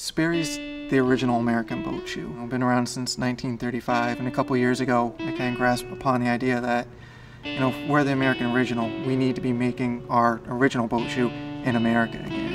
Sperry's the original American boat shoe. It's been around since 1935, and a couple years ago I kind of grasped upon the idea that, if we're the American original, we need to be making our original boat shoe in America again.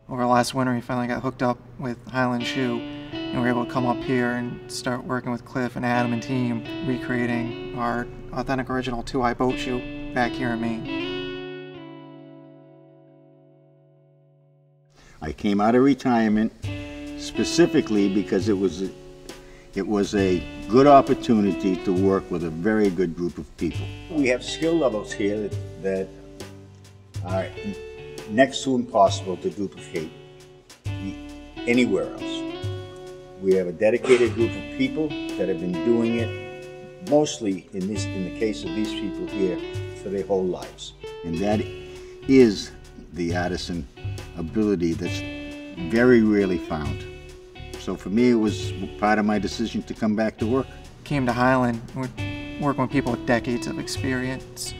Over last winter, we finally got hooked up with Highland Shoe, and we were able to come up here and start working with Cliff and Adam and team, recreating our authentic original 2-eye boat shoe back here in Maine. I came out of retirement specifically because it was a good opportunity to work with a very good group of people. We have skill levels here that are next to impossible to duplicate anywhere else. We have a dedicated group of people that have been doing it mostly in the case of these people here for their whole lives. And that is the artisan ability that's very rarely found. So for me, it was part of my decision to come back to work. Came to Highland, we're working with people with decades of experience.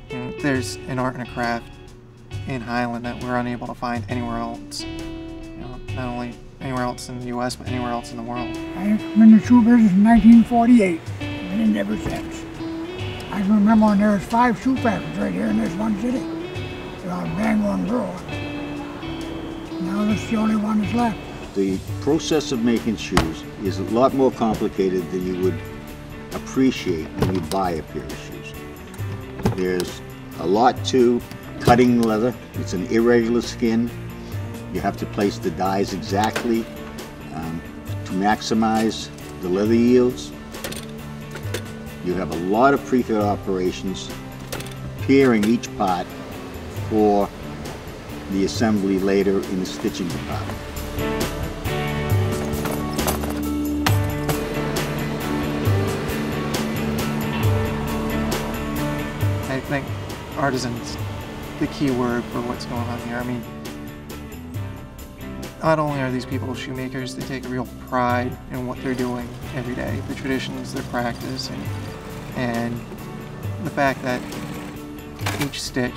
There's an art and a craft in Highland that we're unable to find anywhere else. Not only anywhere else in the U.S., but anywhere else in the world. I've been in the shoe business in 1948, and in ever since. I can remember when there was 5 shoe factories right here in this one city, Bangor and Brewer. Now this is the only one that's left. The process of making shoes is a lot more complicated than you would appreciate when you buy a pair of shoes. There's a lot to cutting leather. It's an irregular skin. You have to place the dies exactly to maximize the leather yields. You have a lot of pre-fit operations preparing each part for the assembly later in the stitching department. I think artisan's the key word for what's going on here. I mean, not only are these people shoemakers, they take a real pride in what they're doing every day, the traditions, their practice, and the fact that each stitch,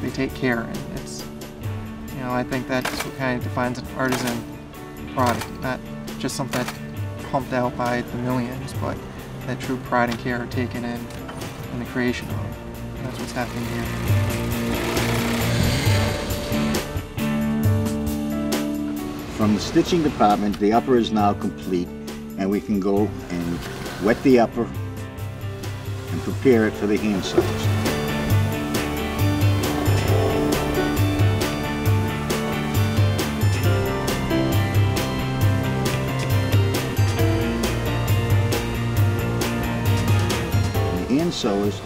they take care, and it's, I think that's what kind of defines an artisan product, not just something that's pumped out by the millions, but that true pride and care are taken in the creation of. And that's what's happening here. From the stitching department, the upper is now complete, and we can go and wet the upper and prepare it for the hand sews. The hand sewers,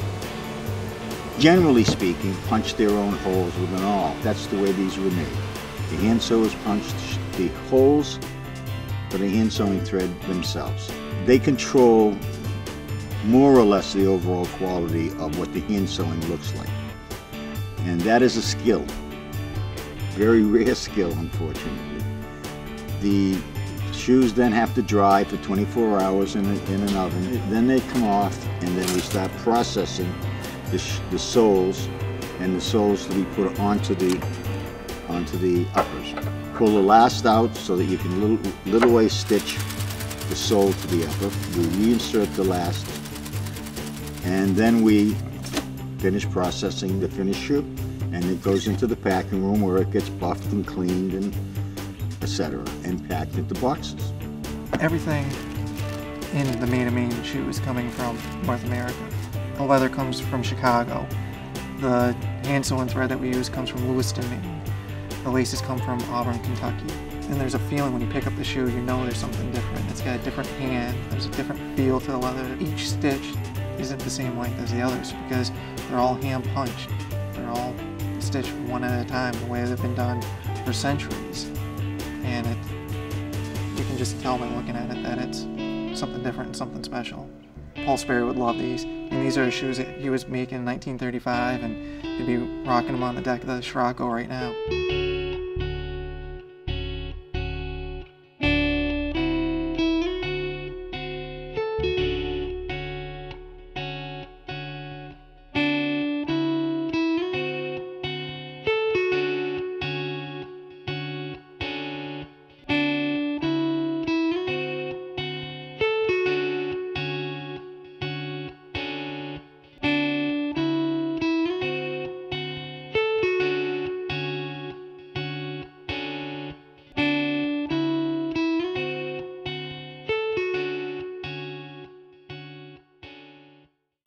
generally speaking, punch their own holes with an awl. That's the way these were made. The hand sewers punched the holes for the hand sewing thread themselves. They control more or less the overall quality of what the hand sewing looks like. And that is a skill, very rare skill, unfortunately. The shoes then have to dry for 24 hours in an oven. Then they come off, and then we start processing the soles, and the soles to be put onto the uppers. Pull the last out so that you can little way stitch the sole to the upper. We reinsert the last, and then we finish processing the finished shoe, and it goes into the packing room where it gets buffed and cleaned and etc. and packed into boxes. Everything in the Maine shoe is coming from North America. The leather comes from Chicago. The hand sewing thread that we use comes from Lewiston, Maine. The laces come from Auburn, Kentucky. And there's a feeling when you pick up the shoe, there's something different. It's got a different hand, there's a different feel to the leather. Each stitch isn't the same length as the others because they're all hand punched. They're all stitched one at a time, the way they've been done for centuries. And you can just tell by looking at it that it's something different and something special. Paul Sperry would love these. And these are shoes that he was making in 1935, and he'd be rocking them on the deck of the Scirocco right now.